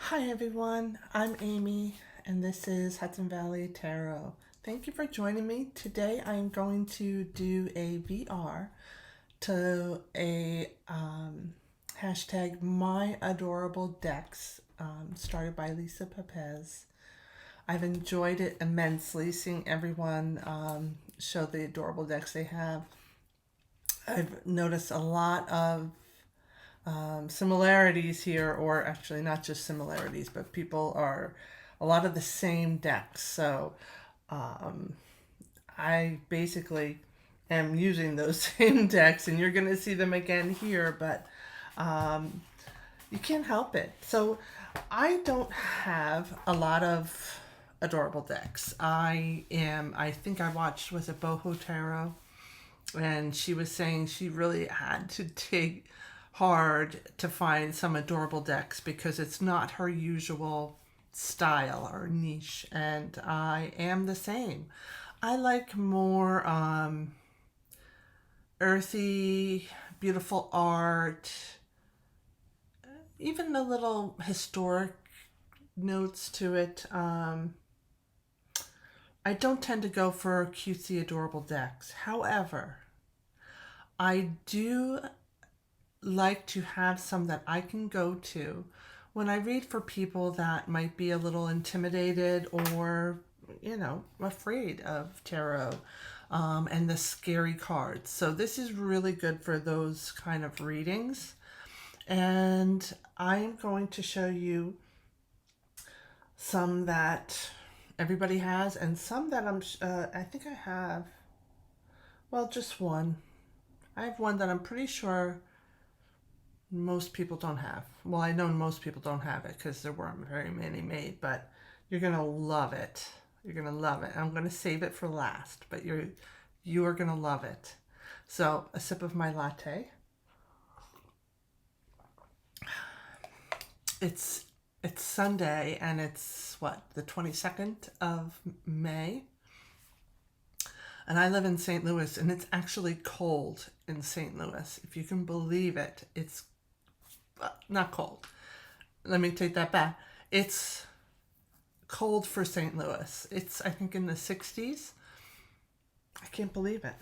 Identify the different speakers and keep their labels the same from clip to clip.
Speaker 1: Hi everyone, I'm Amy and this is Hudson Valley Tarot. Thank you for joining me. Today I'm going to do a VR to a hashtag My Adorable Decks started by Lisa Papez. I've enjoyed it immensely seeing everyone show the adorable decks they have. I've noticed a lot of similarities here, or actually not just similarities, but people are a lot of the same decks. So I basically am using those same decks, and you're going to see them again here, but you can't help it. So I don't have a lot of adorable decks. I think I watched, was it Boho Tarot? And she was saying she really had to dig hard to find some adorable decks because it's not her usual style or niche, and I am the same. I like more earthy, beautiful art, even the little historic notes to it. I don't tend to go for cutesy, adorable decks. However, I do like to have some that I can go to when I read for people that might be a little intimidated or, afraid of tarot and the scary cards. So this is really good for those kind of readings. And I'm going to show you some that everybody has and some that I think I have, well, just one. I have one that I'm pretty sure most people don't have. Well, I know most people don't have it because there weren't very many made, but you're going to love it. You're going to love it. I'm going to save it for last, but you are going to love it. So, a sip of my latte. It's Sunday and it's the 22nd of May. And I live in St. Louis, and it's actually cold in St. Louis. If you can believe it, it's not cold. Let me take that back. It's cold for St. Louis. It's, I think, in the 60s. I can't believe it.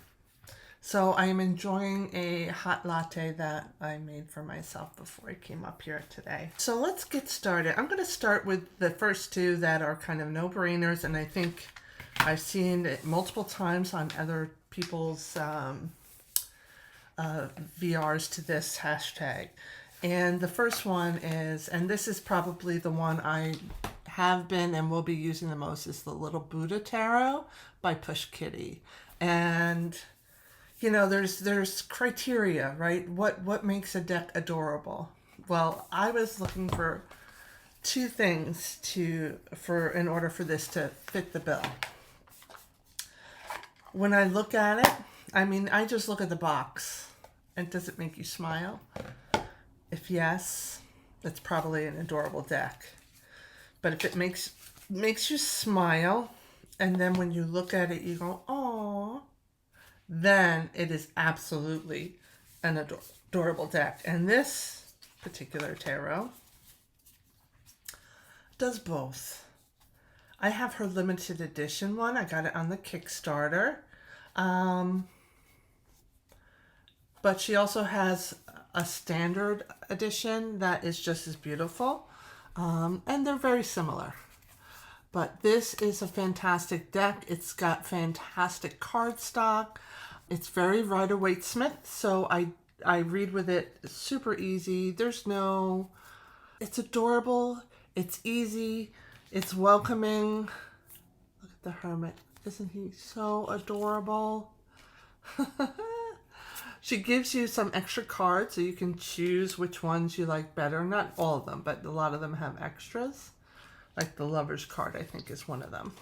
Speaker 1: So I am enjoying a hot latte that I made for myself before I came up here today. So let's get started. I'm going to start with the first two that are kind of no-brainers, and I think I've seen it multiple times on other people's VRs to this hashtag. And the first one is, and this is probably the one I have been and will be using the most, is the Little Buddha Tarot by Pastel Kitty. And, there's criteria, right? What makes a deck adorable? Well, I was looking for two things in order for this to fit the bill. When I look at it, I just look at the box. And does it make you smile? If yes, it's probably an adorable deck. But if it makes you smile, and then when you look at it, you go, "Aw," then it is absolutely an adorable deck. And this particular tarot does both. I have her limited edition one. I got it on the Kickstarter. But she also has a standard edition that is just as beautiful. And they're very similar. But this is a fantastic deck. It's got fantastic cardstock. It's very Rider-Waite-Smith, so I read with it super easy. It's adorable. It's easy. It's welcoming. Look at the Hermit. Isn't he so adorable? She gives you some extra cards so you can choose which ones you like better. Not all of them, but a lot of them have extras. Like the Lover's card, I think, is one of them.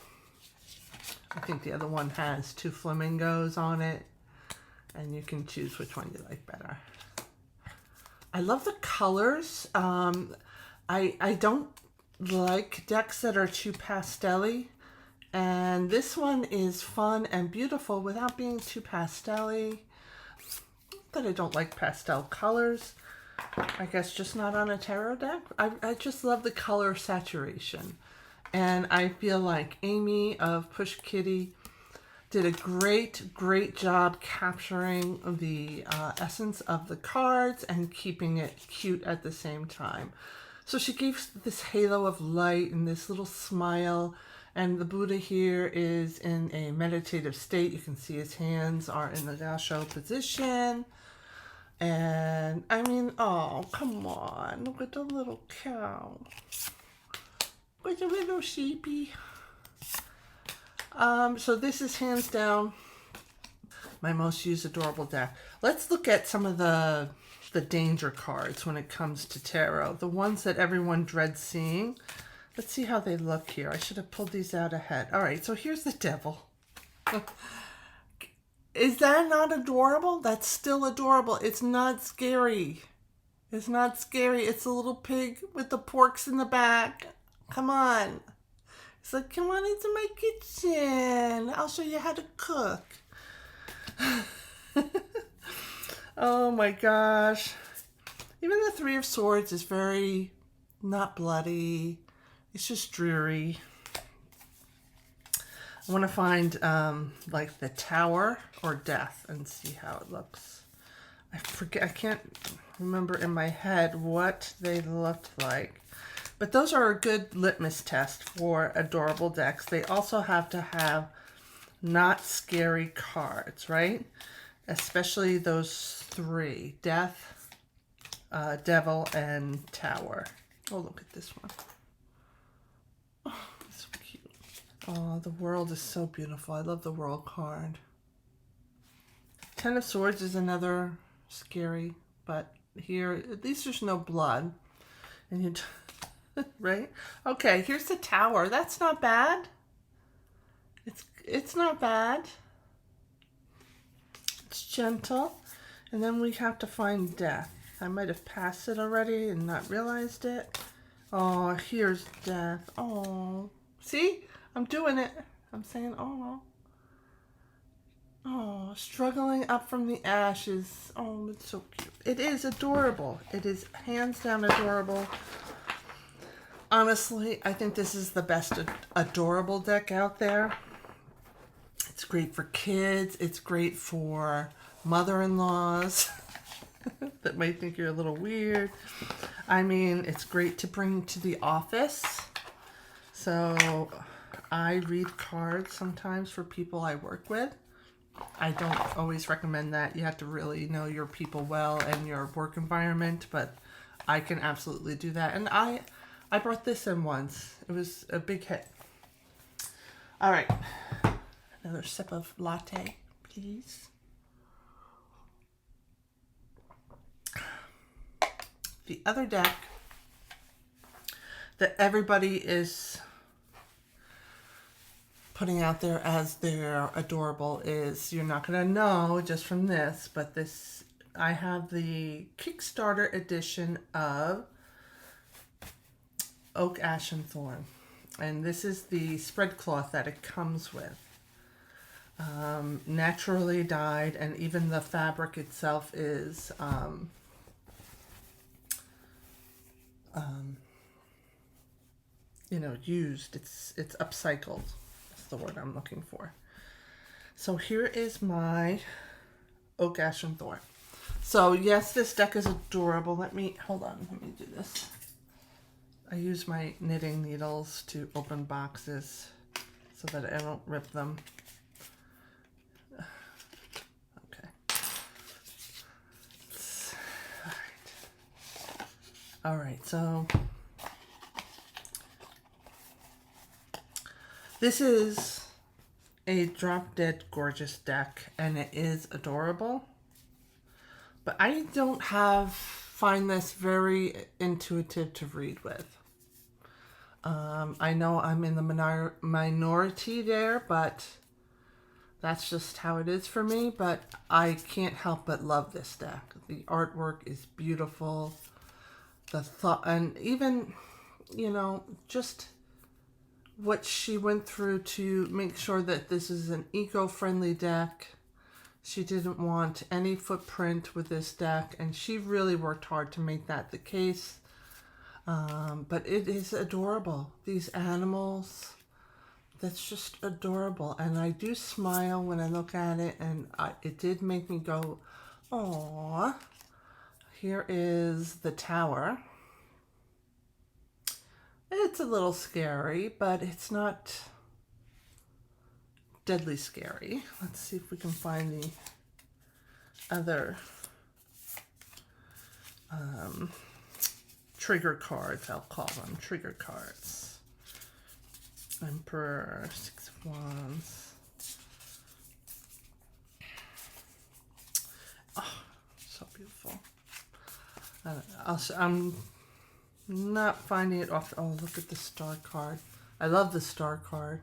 Speaker 1: I think the other one has 2 flamingos on it, and you can choose which one you like better. I love the colors. I don't like decks that are too pastel-y, and this one is fun and beautiful without being too pastel-y. That I don't like pastel colors, I guess just not on a tarot deck. I just love the color saturation. And I feel like Amy of Push Kitty did a great job capturing the essence of the cards and keeping it cute at the same time. So she gives this halo of light and this little smile, and the Buddha here is in a meditative state. You can see his hands are in the Gasho position. And I mean, oh, come on, look at the little cow. Look at the little sheepy. So this is hands down my most used adorable deck. Let's look at some of the danger cards when it comes to tarot. The ones that everyone dreads seeing. Let's see how they look here. I should have pulled these out ahead. All right, so here's the devil. Is that not adorable? That's still adorable. It's not scary. It's not scary. It's a little pig with the porks in the back. Come on. It's like, come on into my kitchen. I'll show you how to cook. Oh my gosh. Even the Three of Swords is very not bloody. It's just dreary. I want to find like the Tower or Death and see how it looks. I forget, I can't remember in my head what they looked like. But those are a good litmus test for adorable decks. They also have to have not scary cards, right? Especially those three, Death, Devil, and Tower. Oh, look at this one. Oh, it's so cute. Oh, the World is so beautiful. I love the World card. Ten of Swords is another scary, but here, at least there's no blood. And you, right? Okay, here's the Tower. That's not bad. It's not bad. It's gentle. And then we have to find Death. I might have passed it already and not realized it. Oh, here's Death. Oh, see? I'm doing it. I'm saying, oh. Oh, struggling up from the ashes. Oh, it's so cute. It is adorable. It is hands down adorable. Honestly, I think this is the best adorable deck out there. It's great for kids. It's great for mother-in-laws that might think you're a little weird. I mean, it's great to bring to the office. So I read cards sometimes for people I work with. I don't always recommend that. You have to really know your people well and your work environment, but I can absolutely do that. And I brought this in once. It was a big hit. All right. Another sip of latte, please. The other deck that everybody is putting out there as their adorable is, you're not going to know just from this, but this, I have the Kickstarter edition of Oak, Ash, and Thorn. And this is the spread cloth that it comes with. Naturally dyed, and even the fabric itself is you know, used. It's upcycled. That's the word I'm looking for. So here is my Oak, Ash, and Thorn. So yes, this deck is adorable. Let me do this. I use my knitting needles to open boxes so that I don't rip them. Okay. All right, so this is a drop dead gorgeous deck, and it is adorable. But I don't find this very intuitive to read with. I know I'm in the minority there, but that's just how it is for me. But I can't help but love this deck. The artwork is beautiful. The thought, and even, you know, just what she went through to make sure that this is an eco-friendly deck. She didn't want any footprint with this deck, and she really worked hard to make that the case. But it is adorable. These animals, that's just adorable. And I do smile when I look at it, and it did make me go, aww. Here is the tower. It's a little scary, but it's not deadly scary. Let's see if we can find the other trigger cards, I'll call them trigger cards. Emperor, Six of Wands. Oh, so beautiful. I'm not finding it off. Oh, look at the star card. I love the star card.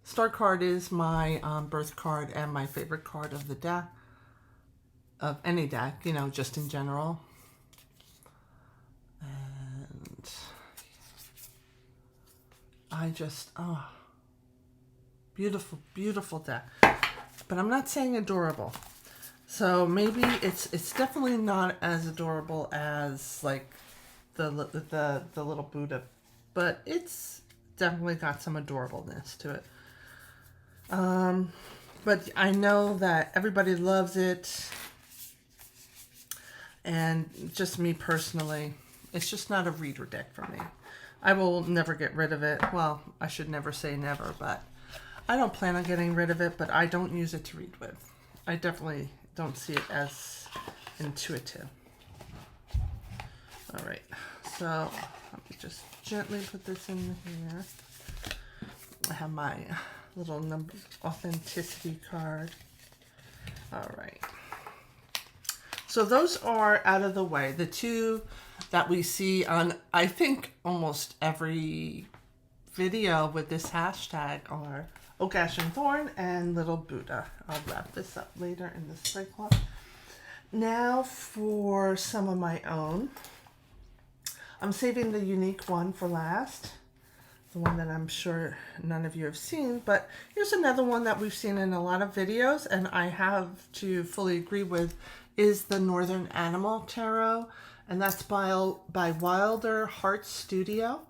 Speaker 1: Star card is my birth card and my favorite card of the deck, of any deck, you know, just in general. And I just, oh, beautiful, beautiful deck. But I'm not saying adorable. So maybe it's definitely not as adorable as like the little Buddha, but it's definitely got some adorableness to it. But I know that everybody loves it, and just me personally, it's just not a reader deck for me. I will never get rid of it. Well, I should never say never, but I don't plan on getting rid of it, but I don't use it to read with. I definitely don't see it as intuitive. All right, so let me just gently put this in here. I have my little number authenticity card. All right. So those are out of the way. The two that we see on, I think, almost every video with this hashtag are Oak Ash and Thorn and Little Buddha. I'll wrap this up later in the spray cloth. Now for some of my own. I'm saving the unique one for last. The one that I'm sure none of you have seen, but here's another one that we've seen in a lot of videos, and I have to fully agree with, is the Northern Animal Tarot, and that's by Wilder Heart Studio.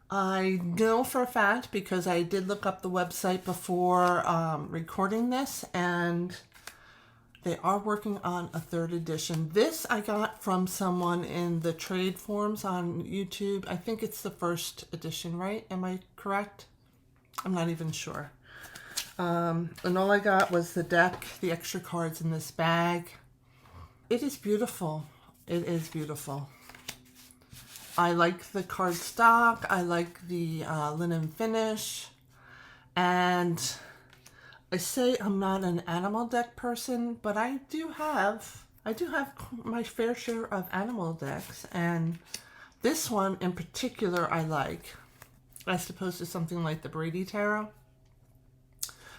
Speaker 1: I know for a fact because I did look up the website before recording this, and they are working on a 3rd edition. This I got from someone in the trade forums on YouTube. I think it's the 1st edition, right? Am I correct? I'm not even sure. And all I got was the deck, the extra cards in this bag. It is beautiful. It is beautiful. I like the card stock. I like the linen finish. And I say I'm not an animal deck person, but I do have my fair share of animal decks, and this one in particular I like, as opposed to something like the Brady Tarot,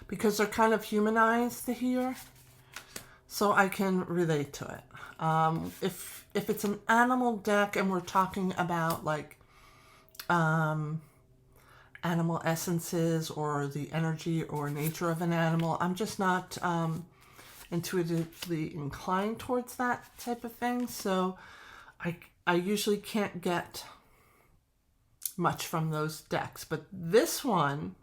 Speaker 1: because they're kind of humanized here, so I can relate to it. If it's an animal deck and we're talking about like animal essences or the energy or nature of an animal, I'm just not intuitively inclined towards that type of thing. So I usually can't get much from those decks. But this one,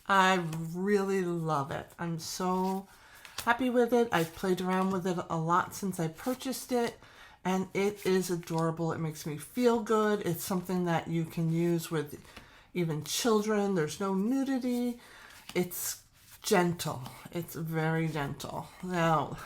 Speaker 1: I really love it. I'm so happy with it. I've played around with it a lot since I purchased it, and it is adorable. It makes me feel good. It's something that you can use with even children. There's no nudity. It's gentle. It's very gentle. Now,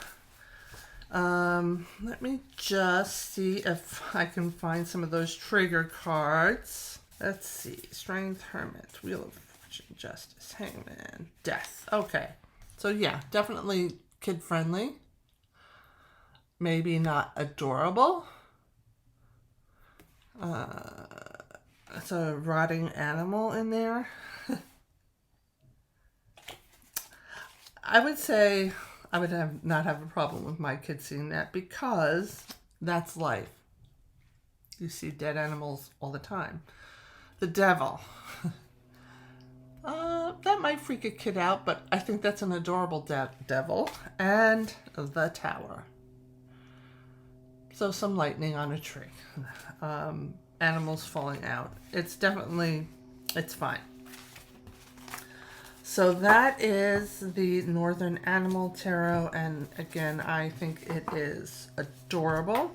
Speaker 1: let me just see if I can find some of those trigger cards. Let's see. Strength, Hermit, Wheel of Fortune, Justice, Hangman, Death. Okay. So yeah, definitely kid-friendly. Maybe not adorable. It's a rotting animal in there. I would say I would not have a problem with my kids seeing that, because that's life. You see dead animals all the time. The Devil. that might freak a kid out, but I think that's an adorable devil. And the tower. So some lightning on a tree. Animals falling out. It's definitely, it's fine. So that is the Northern Animal Tarot, and again, I think it is adorable.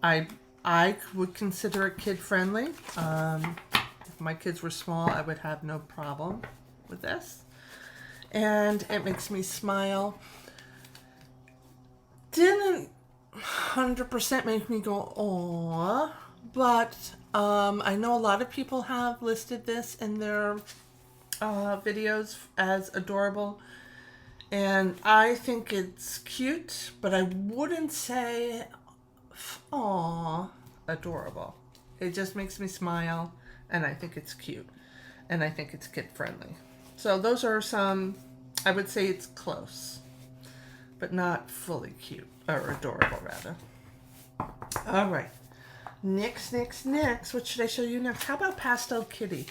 Speaker 1: I would consider it kid-friendly. If my kids were small, I would have no problem with this. And it makes me smile. Didn't 100% make me go, aww, but I know a lot of people have listed this in their videos as adorable, and I think it's cute, but I wouldn't say aw adorable. It just makes me smile, and I think it's cute, and I think it's kid friendly. So those are some, I would say it's close, but not fully cute, or adorable rather. All right, next, what should I show you next? How about Pastel Kitty?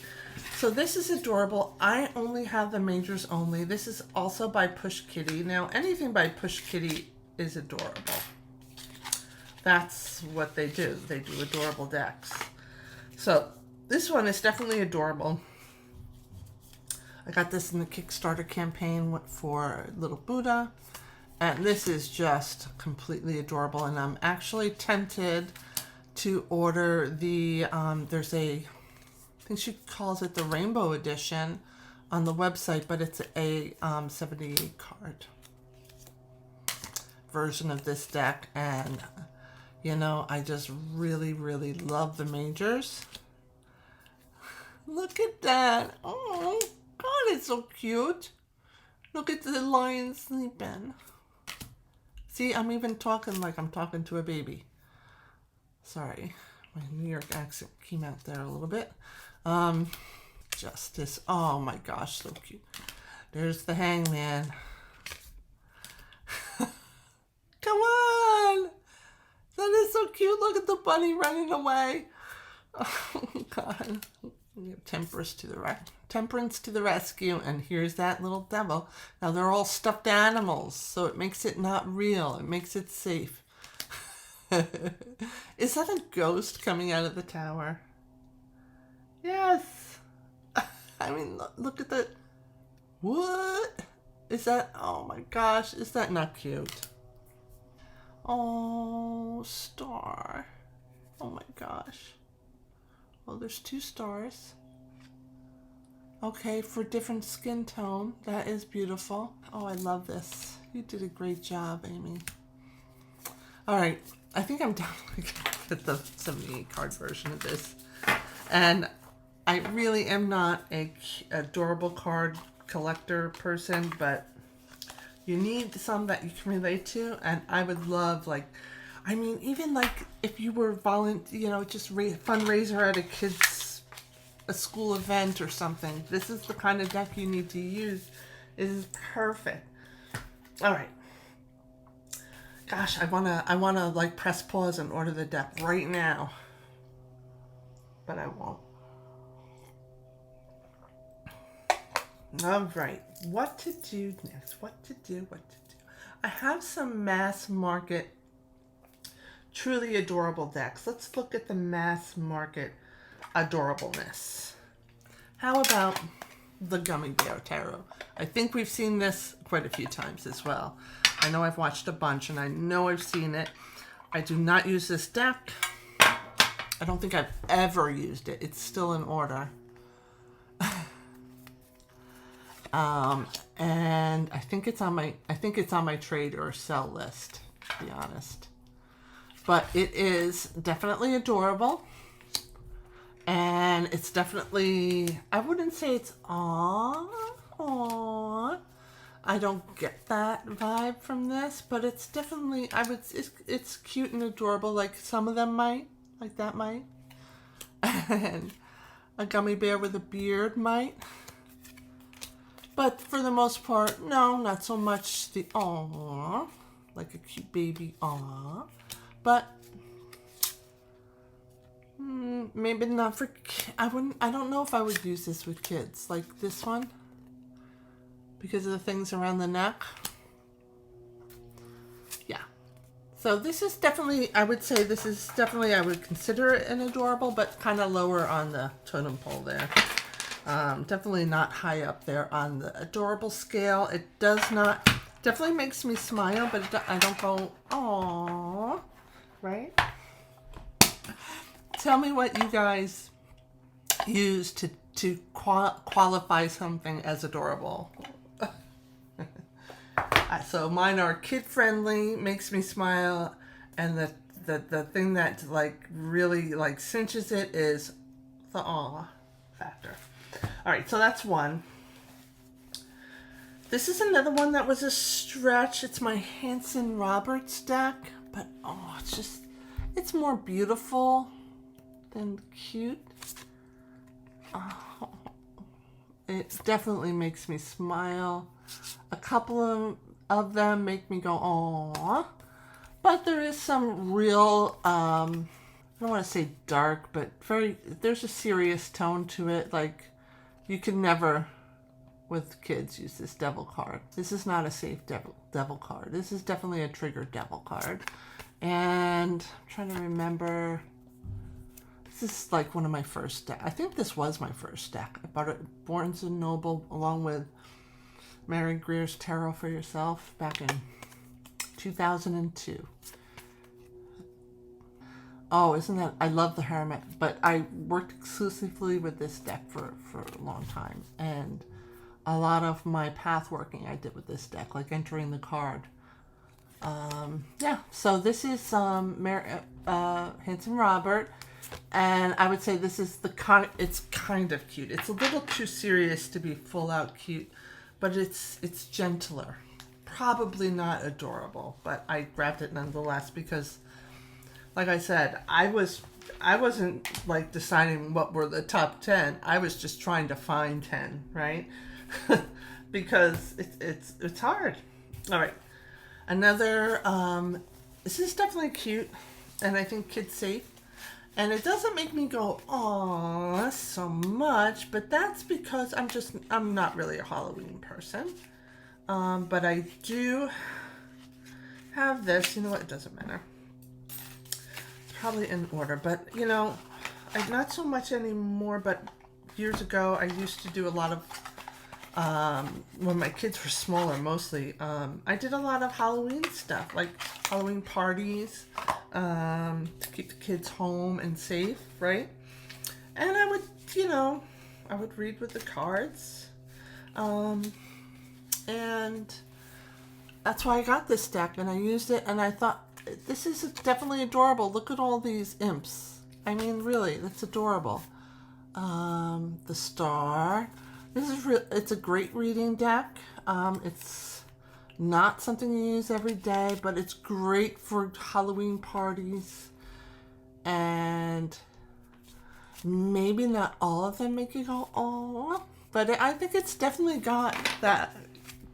Speaker 1: So this is adorable. I only have the majors only. This is also by Push Kitty. Now, anything by Push Kitty is adorable. That's what they do. They do adorable decks. So this one is definitely adorable. I got this in the Kickstarter campaign for Little Buddha. And this is just completely adorable. And I'm actually tempted to order the, there's a, I think she calls it the Rainbow Edition on the website, but it's a 78 card version of this deck. And, you know, I just really, really love the majors. Look at that. Oh, God, it's so cute. Look at the lion sleeping. See, I'm even talking like I'm talking to a baby. Sorry, my New York accent came out there a little bit. Justice. Oh my gosh, so cute. There's the hangman. Come on! That is so cute. Look at the bunny running away. Oh God. Temperance to the rescue. And here's that little devil. Now they're all stuffed animals, so it makes it not real. It makes it safe. Is that a ghost coming out of the tower? Yes. I mean, look at that. What? Is that? Oh my gosh. Is that not cute? Oh, star. Oh my gosh. Well, there's 2 stars. Okay, for different skin tone. That is beautiful. Oh, I love this. You did a great job, Amy. All right. I think I'm definitely going to get the 78 card version of this. And I really am not a adorable card collector person, but you need some that you can relate to. And I would love, like, I mean, even like if you were just fundraiser at a school event or something, this is the kind of deck you need to use. It is perfect. All right. Gosh, I wanna like press pause and order the deck right now, but I won't. All right, what to do next? What to do? I have some mass market, truly adorable decks. Let's look at the mass market adorableness. How about the Gummy Bear Tarot? I think we've seen this quite a few times as well. I know I've watched a bunch and I know I've seen it. I do not use this deck. I don't think I've ever used it. It's still in order. And I think it's on my trade or sell list, to be honest. But it is definitely adorable. And it's definitely, I wouldn't say it's aww. I don't get that vibe from this, but it's definitely, it's cute and adorable, like some of them might, like that might. And a gummy bear with a beard might. But for the most part, no, not so much the aww, like a cute baby aww. But maybe not for, I don't know if I would use this with kids, like this one. because of the things around the neck. Yeah. So this is definitely, I would say this is definitely, I would consider it an adorable, but kind of lower on the totem pole there. Definitely not high up there on the adorable scale. It does not, definitely makes me smile, but I don't go, aww, right? Tell me what you guys use to qualify something as adorable. So mine are kid-friendly, makes me smile, and the thing that like really like cinches it is the aw factor. All right, so that's one. This is another one that was a stretch. It's my Hanson-Roberts deck, but oh, it's more beautiful than cute. Oh, it definitely makes me smile. A couple of them make me go, aww. But there is some real, I don't want to say dark, but there's a serious tone to it. Like, you can never, with kids, use this devil card. This is not a safe devil card. This is definitely a trigger devil card. And I'm trying to remember, this is like one of my first decks. I think this was my first deck. I bought it at Barnes & Noble along with Mary Greer's Tarot for Yourself back in 2002. Oh, isn't that, I love the Hermit, but I worked exclusively with this deck for a long time. And a lot of my path working I did with this deck, like entering the card. Yeah, so this is Hanson-Robert, and I would say this is it's kind of cute. It's a little too serious to be full out cute, but it's gentler. Probably not adorable, but I grabbed it nonetheless because, like I said, I wasn't like deciding what were the top 10. I was just trying to find 10, right? Because it's hard. All right. Another, this is definitely cute, and I think kid safe. And it doesn't make me go, aww, so much, but that's because I'm not really a Halloween person. But I do have this. You know what? It doesn't matter. It's probably in order, but you know, not so much anymore, but years ago I used to do a lot of, when my kids were smaller mostly, I did a lot of Halloween stuff, like Halloween parties, to keep the kids home and safe, right? And I would, you know, I would read with the cards, and that's why I got this deck, and I used it, and I thought, this is definitely adorable. Look at all these imps. I mean, really, that's adorable. The star. This is it's a great reading deck. It's not something you use every day, but it's great for Halloween parties. And maybe not all of them make you go, aww, but I think it's definitely got that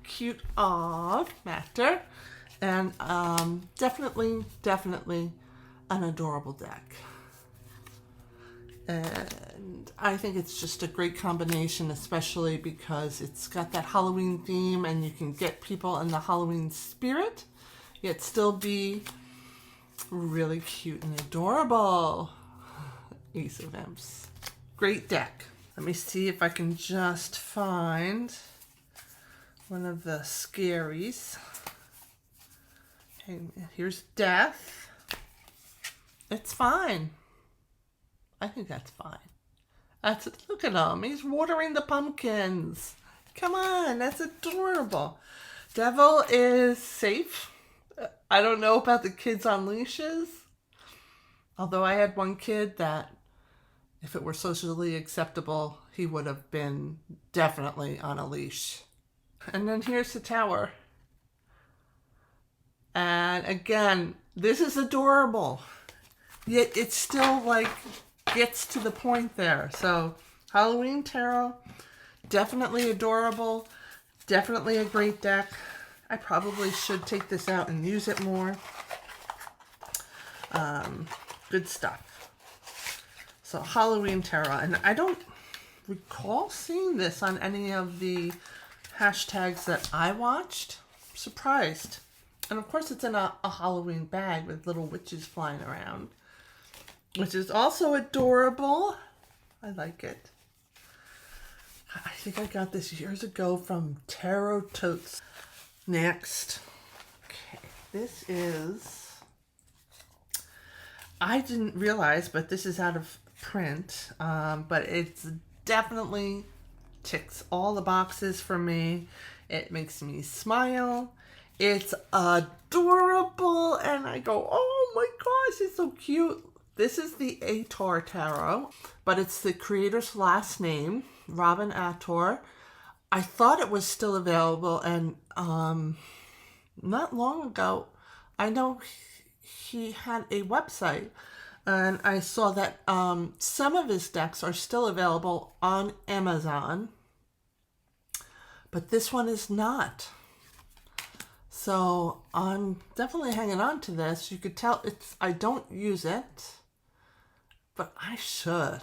Speaker 1: cute aw factor. And definitely an adorable deck. And I think it's just a great combination, especially because it's got that Halloween theme and you can get people in the Halloween spirit, yet still be really cute and adorable. Ace of Imps. Great deck. Let me see if I can just find one of the scaries. Okay, here's Death. It's fine. I think that's fine. Look at him. He's watering the pumpkins. Come on, that's adorable. Devil is safe. I don't know about the kids on leashes. Although I had one kid that, if it were socially acceptable, he would have been definitely on a leash. And then here's the Tower. And again, this is adorable. Yet it's still like gets to the point there. So Halloween Tarot, definitely adorable, definitely a great deck. I probably should take this out and use it more. Good stuff. So Halloween Tarot, and I don't recall seeing this on any of the hashtags that I watched. Surprised. And of course it's in a Halloween bag with little witches flying around, which is also adorable. I like it. I think I got this years ago from Tarot Totes. Next. Okay, this is, I didn't realize, but this is out of print, but it's definitely ticks all the boxes for me. It makes me smile. It's adorable, and I go, oh my gosh, it's so cute. This is the Atar Tarot, but it's the creator's last name, Robin Ator. I thought it was still available, and not long ago, I know he had a website, and I saw that some of his decks are still available on Amazon, but this one is not. So I'm definitely hanging on to this. You could tell I don't use it, but I should.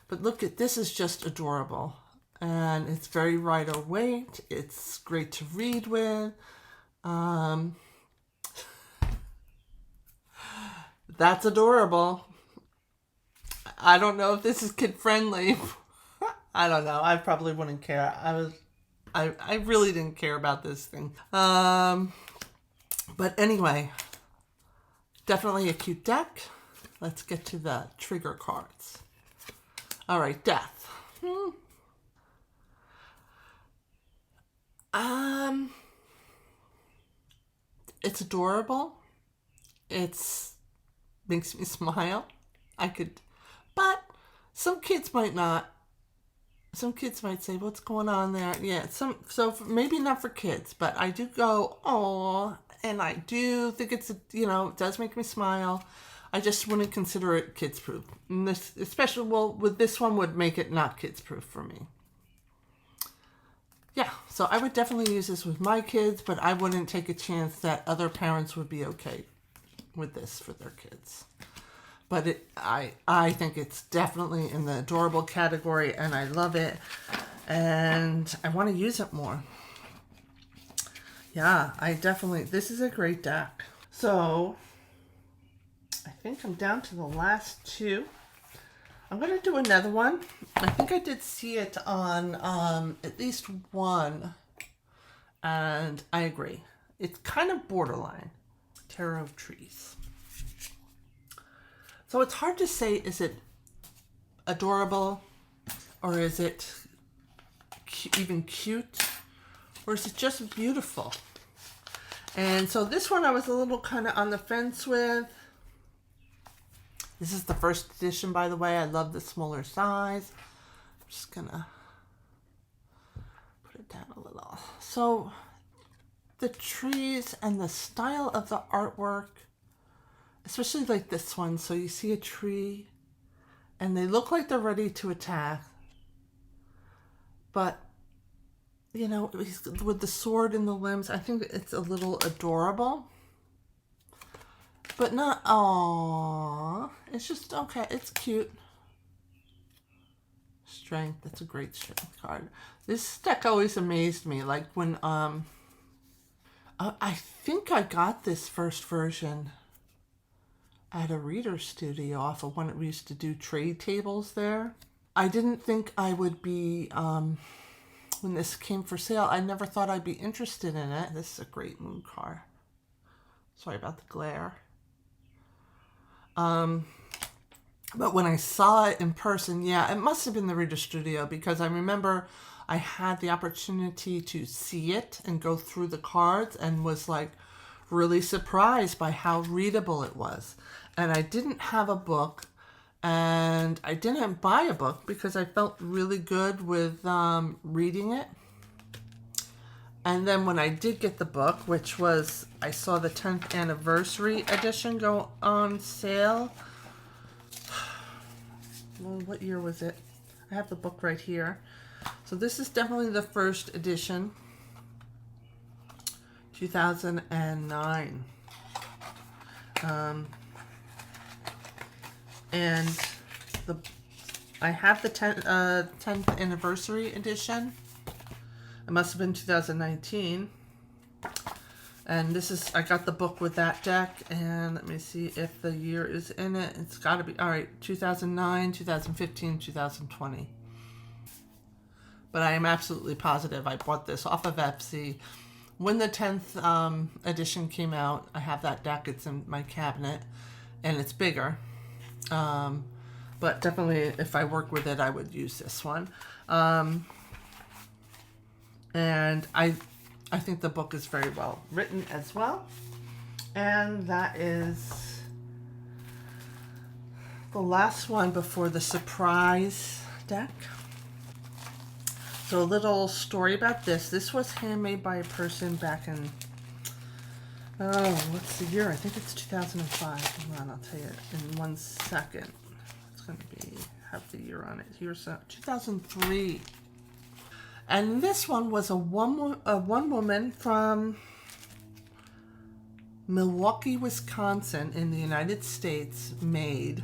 Speaker 1: But look at this, is just adorable. And it's very lighter weight. It's great to read with. That's adorable. I don't know if this is kid friendly. I don't know. I probably wouldn't care. I really didn't care about this thing. But anyway, definitely a cute deck. Let's get to the trigger cards. All right, death. It's adorable. It's makes me smile. But some kids might not. Some kids might say, what's going on there? Yeah, maybe not for kids, but I do go, oh, and I do think it's, it does make me smile. I just wouldn't consider it kids proof. And this, especially, with this one would make it not kids proof for me. Yeah, so I would definitely use this with my kids, but I wouldn't take a chance that other parents would be okay with this for their kids. But I think it's definitely in the adorable category, and I love it, and I want to use it more. Yeah, this is a great deck. So I think I'm down to the last two. I'm going to do another one. I think I did see it on at least one, and I agree. It's kind of borderline. Tarot of Trees. So it's hard to say, is it adorable, or is it even cute, or is it just beautiful? And so this one I was a little kind of on the fence with. This is the first edition, by the way. I love the smaller size. I'm just gonna put it down a little. So the trees and the style of the artwork, especially like this one. So you see a tree and they look like they're ready to attack. But, he's with the sword in the limbs. I think it's a little adorable. But not, aww. It's just, okay, it's cute. Strength, that's a great strength card. This deck always amazed me. Like when, I think I got this first version at a reader studio off of when we used to do trade tables there. I didn't think I would be, when this came for sale, I never thought I'd be interested in it. This is a great moon card. Sorry about the glare. But when I saw it in person, yeah, it must have been the reader studio, because I remember I had the opportunity to see it and go through the cards and was like really surprised by how readable it was. And I didn't have a book, and I didn't buy a book because I felt really good with reading it. And then when I did get the book, which was, I saw the 10th anniversary edition go on sale. Well, what year was it? I have the book right here. So this is definitely the first edition. 2009. And I have the 10th anniversary edition. It must have been 2019. And this is, I got the book with that deck, and let me see if the year is in it. It's got to be, all right, 2009, 2015, 2020. But I am absolutely positive I bought this off of Etsy. When the 10th edition came out, I have that deck. It's in my cabinet, and it's bigger. But definitely, if I work with it, I would use this one. And I think the book is very well written as well. And that is the last one before the surprise deck. So a little story about this. This was handmade by a person back in, oh, what's the year? I think it's 2005. Hold on, I'll tell you in 1 second. It's going to be, have the year on it. Here's 2003. And this one was a one woman from Milwaukee, Wisconsin in the United States made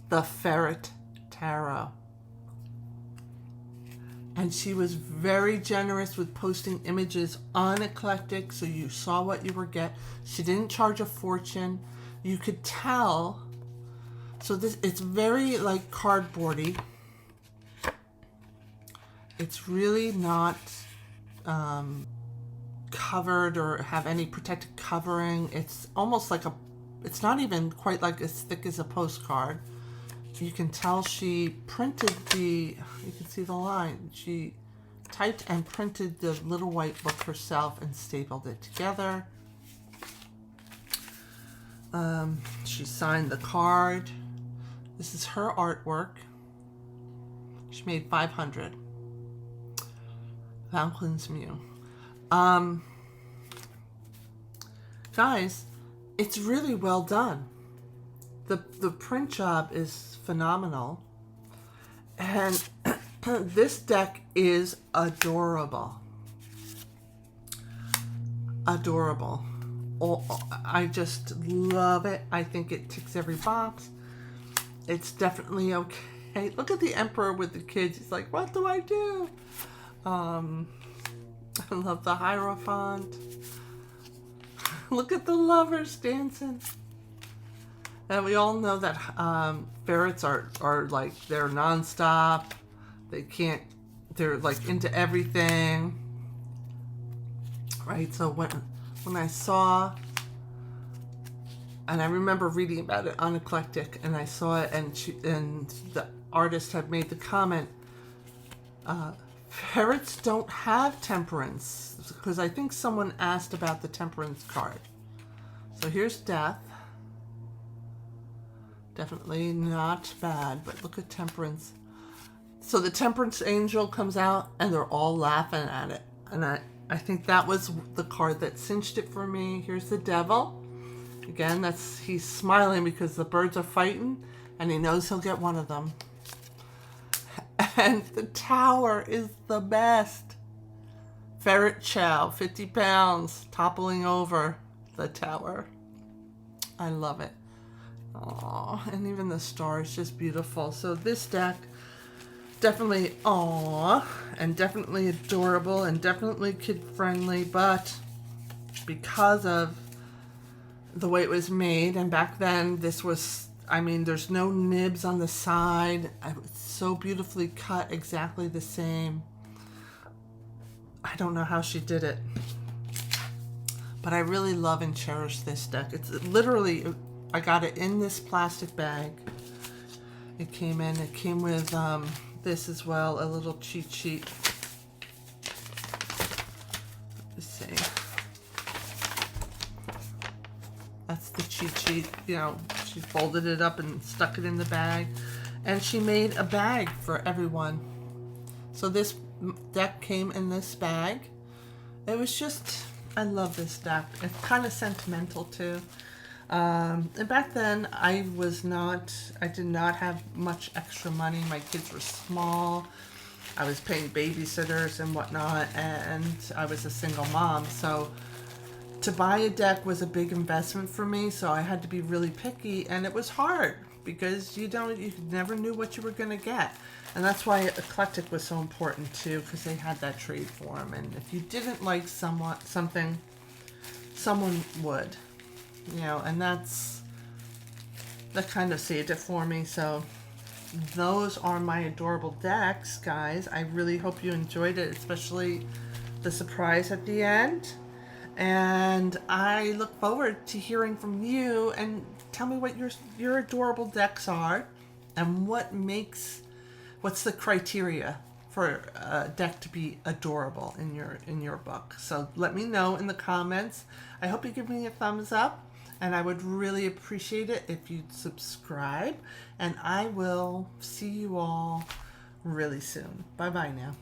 Speaker 1: the Ferret Tarot. And she was very generous with posting images on Eclectic, so you saw what you were getting. She didn't charge a fortune. You could tell. So this, it's very like cardboardy. It's really not covered or have any protected covering. It's almost like it's not even quite like as thick as a postcard. You can tell she printed you can see the line. She typed and printed the little white book herself and stapled it together. She signed the card. This is her artwork. She made 500. Guys, it's really well done. The print job is phenomenal, and this deck is adorable. Adorable. Oh, I just love it. I think it ticks every box. It's definitely okay. Look at the Emperor with the kids. He's like, what do I do? I love the Hierophant. Look at the lovers dancing. And we all know that ferrets are like, they're nonstop. They're like into everything. Right? So when I saw, and I remember reading about it on Eclectic, and I saw it, and the artist had made the comment, ferrets don't have temperance, because I think someone asked about the temperance card. So here's death. Definitely not bad, but look at temperance. So the temperance angel comes out and they're all laughing at it. And I think that was the card that cinched it for me. Here's the devil. Again, he's smiling because the birds are fighting and he knows he'll get one of them. And the tower is the best. Ferret chow, 50 pounds, toppling over the tower. I love it. Oh, and even the star is just beautiful. So this deck, definitely and definitely adorable and definitely kid-friendly, but because of the way it was made, and back then this was, I mean, there's no nibs on the side. It's so beautifully cut, exactly the same. I don't know how she did it, but I really love and cherish this deck. It's literally, I got it in this plastic bag. It came with this as well, a little cheat sheet. Let's see. That's the cheat sheet. You know, she folded it up and stuck it in the bag. And she made a bag for everyone. So this deck came in this bag. It was just, I love this deck. It's kind of sentimental too. And back then I did not have much extra money. My kids were small. I was paying babysitters and whatnot, and I was a single mom. So to buy a deck was a big investment for me. So I had to be really picky, and it was hard because you never knew what you were going to get. And that's why eclectic was so important too, because they had that trade form. And if you didn't like something, someone would, you know, and that kind of saved it for me. So those are my adorable decks, guys. I really hope you enjoyed it, especially the surprise at the end. And I look forward to hearing from you, and tell me what your adorable decks are, and what's the criteria for a deck to be adorable in your book. So let me know in the comments. I hope you give me a thumbs up, and I would really appreciate it if you'd subscribe, and I will see you all really soon. Bye bye now.